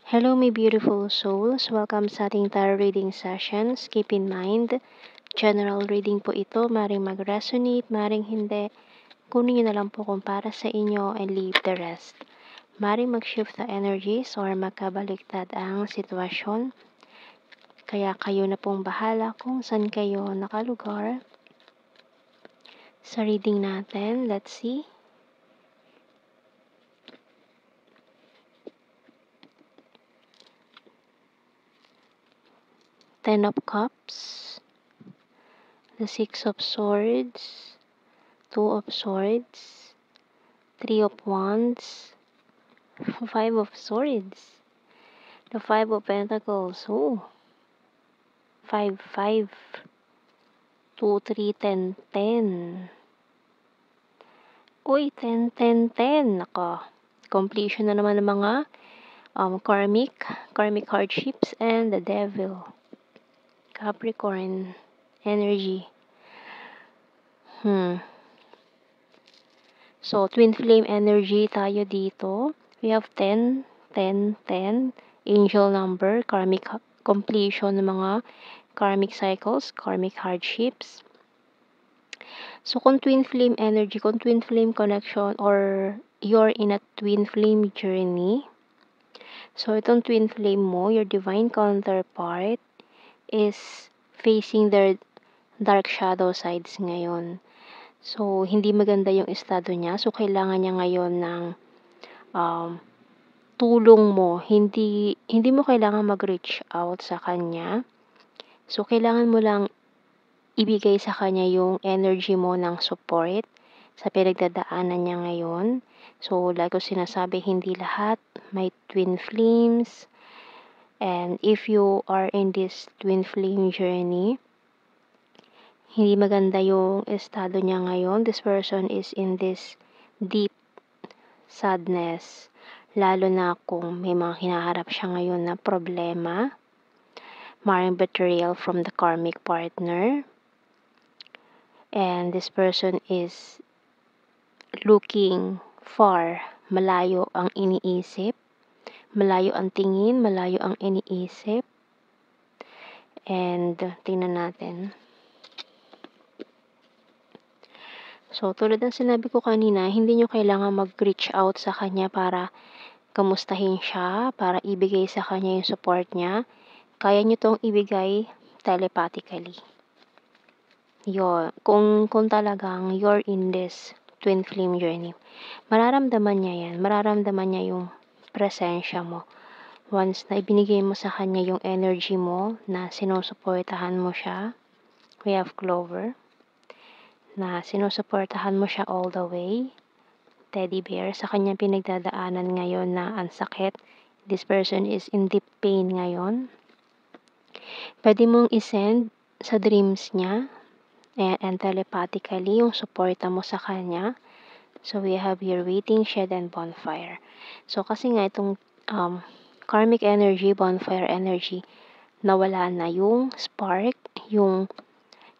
Hello, my beautiful souls. Welcome sa ating tarot reading sessions. Keep in mind, general reading po ito. Maring mag-resonate, maring hindi. Kunin nyo na lang po kung para sa inyo and leave the rest. Maring mag-shift the energies or magkabaliktad ang sitwasyon. Kaya kayo na pong bahala kung saan kayo nakalugar. Sa reading natin, let's see. Ten of Cups, the Six of Swords, Two of Swords, Three of Wands, Five of Swords, the Five of Pentacles. Oh, 5, 5, 2, 3, 10, 10. Uy, 10, 10, 10. Nako, completion na naman ng mga karmic hardships and the Devil. Capricorn energy. So, twin flame energy tayo dito. We have 10, 10, 10. Angel number, karmic completion ng mga karmic cycles, karmic hardships. So, kung twin flame energy, kung twin flame connection, or you're in a twin flame journey, so itong twin flame mo, your divine counterpart, is facing their dark shadow sides ngayon. So, hindi maganda yung estado niya. So, kailangan niya ngayon ng tulong mo. Hindi mo kailangan mag-reach out sa kanya. So, kailangan mo lang ibigay sa kanya yung energy mo ng support sa pinagdadaanan niya ngayon. So, like ko sinasabi, hindi lahat may twin flames. And if you are in this twin flame journey, hindi maganda yung estado niya ngayon. This person is in this deep sadness. Lalo na kung may mga hinaharap siya ngayon na problema. Maring betrayal from the karmic partner. And this person is looking far. Malayo ang iniisip. Malayo ang tingin, malayo ang iniisip. And tingnan natin. So, tulad ng sinabi ko kanina, hindi nyo kailangan mag-reach out sa kanya para kamustahin siya, para ibigay sa kanya yung support niya. Kaya nyo tong ibigay telepathically. Kung talagang you're in this twin flame journey, mararamdaman niya yan. Mararamdaman niya yung presensya mo. Once na ibinigay mo sa kanya yung energy mo, na sinusuportahan mo siya, we have Clover, na sinusuportahan mo siya all the way. Teddy bear, sa kanyang pinagdadaanan ngayon na ang sakit. This person is in deep pain ngayon. Pwede mong isend sa dreams niya and telepathically yung suporta mo sa kanya. So, we have here waiting, shed, and bonfire. So, kasi nga itong karmic energy, bonfire energy, nawala na yung spark, yung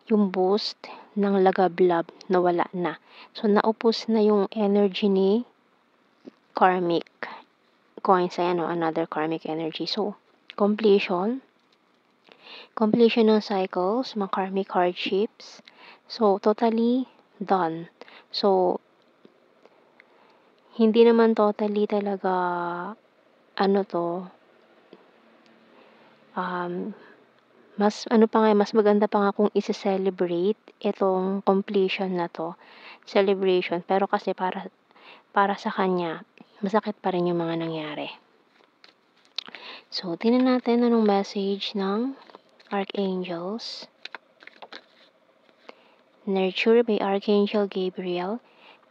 boost ng lagablab, nawala na. So, naupos na yung energy ni karmic coins. Ayan o, another karmic energy. So, completion ng cycles, mga karmic hardships. So, totally done. So, hindi naman totally talaga, mas maganda pa nga kung i-celebrate itong completion na to. Celebration. Pero kasi para sa kanya, masakit pa rin yung mga nangyari. So, tingnan natin anong message ng Archangels. Nurture by Archangel Gabriel.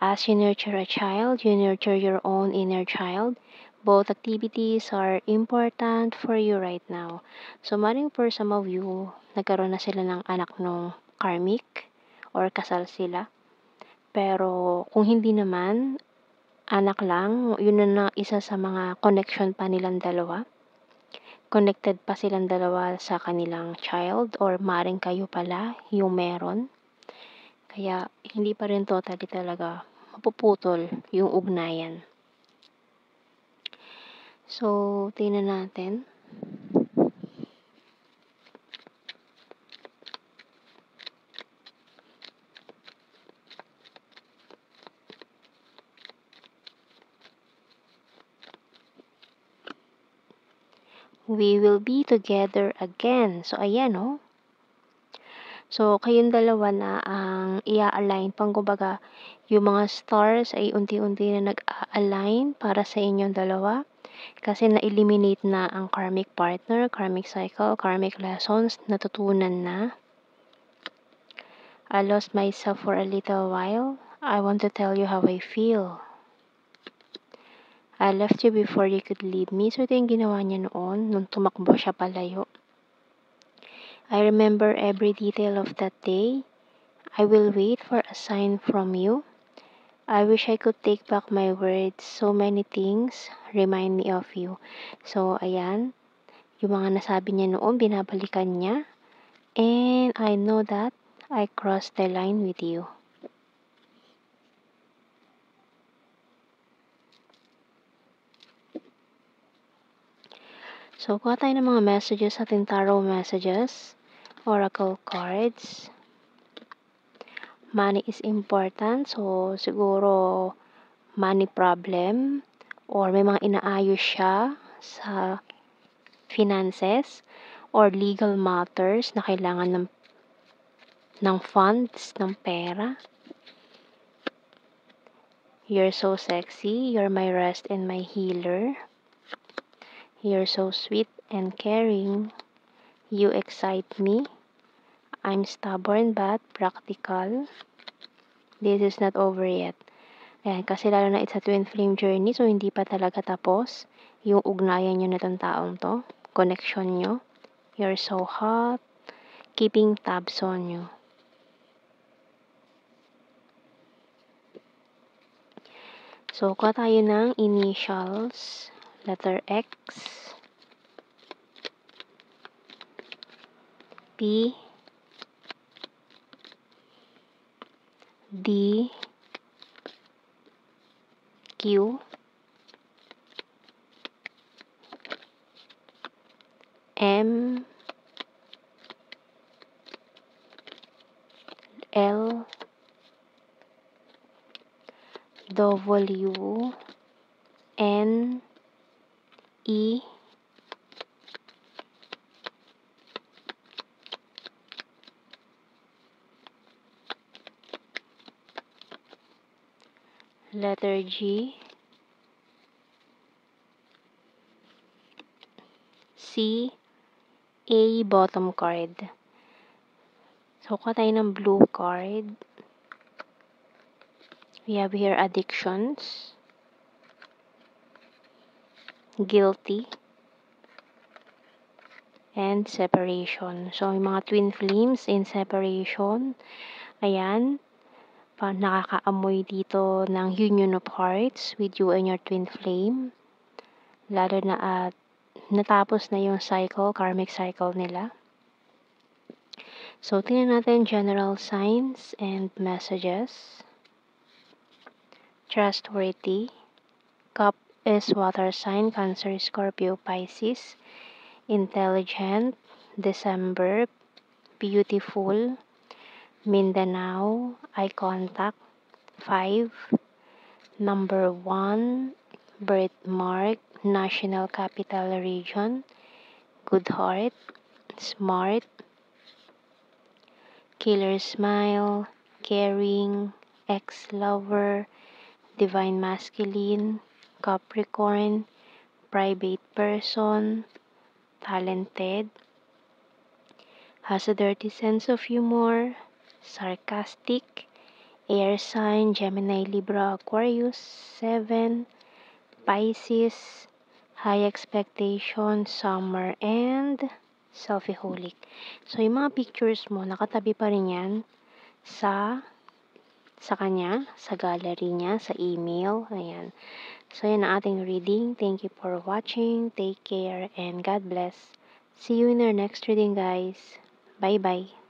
As you nurture a child, you nurture your own inner child. Both activities are important for you right now. So, maring for some of you, nagkaroon na sila ng anak nung karmic or kasal sila. Pero, kung hindi naman, anak lang, yun na isa sa mga connection pa nilang dalawa. Connected pa silang dalawa sa kanilang child or maring kayo pala yung meron. Kaya, hindi pa rin totally talaga mapuputol yung ugnayan. So, tingnan natin. We will be together again. So, ayan, oh. So, kayong dalawa na ang i-a-align. Kumbaga, yung mga stars ay unti-unti na nag-a-align para sa inyong dalawa. Kasi na-eliminate na ang karmic partner, karmic cycle, karmic lessons, natutunan na. I lost myself for a little while. I want to tell you how I feel. I left you before you could leave me. So, ito yung ginawa niya noon, nung tumakbo siya palayo. I remember every detail of that day. I will wait for a sign from you. I wish I could take back my words. So many things remind me of you. So, ayan. Yung mga nasabi niya noon, binabalikan niya. And I know that I crossed the line with you. So, kuha tayo ng mga messages sa ating tarot messages. Oracle cards. Money is important. So, siguro money problem or may mga inaayos siya sa finances or legal matters na kailangan ng funds, ng pera. You're so sexy. You're my rest and my healer. You're so sweet and caring. You excite me. I'm stubborn but practical. This is not over yet. Ayan, kasi lalo na it's a twin flame journey, so hindi pa talaga tapos yung ugnayan nyo na itong taong to, connection nyo. You're so hot, keeping tabs on you. So, kuha tayo ng initials, letter X, P, D, Q, M, L, W, N, E, letter G, C, A, bottom card. So, kuha tayo ng blue card. We have here addictions, guilty, and separation. So, yung mga twin flames in separation, ayan, nakakaamoy dito ng union of hearts with you and your twin flame. Lalo na at natapos na yung cycle, karmic cycle nila. So, tingnan natin general signs and messages. Trustworthy. Cup is water sign, Cancer, Scorpio, Pisces. Intelligent. December. Beautiful. Mindanao. Eye contact. 5. Number 1. Birthmark. National Capital Region. Good heart. Smart. Killer smile. Caring. Ex-lover. Divine masculine. Capricorn. Private person. Talented. Has a dirty sense of humor. Sarcastic. Air sign, Gemini, Libra, Aquarius. 7. Pisces. High expectation, summer, and selfiholic. So, yung mga pictures mo, nakatabi pa rin yan sa kanya, sa gallery niya, sa email. Ayan. So, yan ang ating reading. Thank you for watching. Take care and God bless. See you in our next reading, guys. Bye-bye.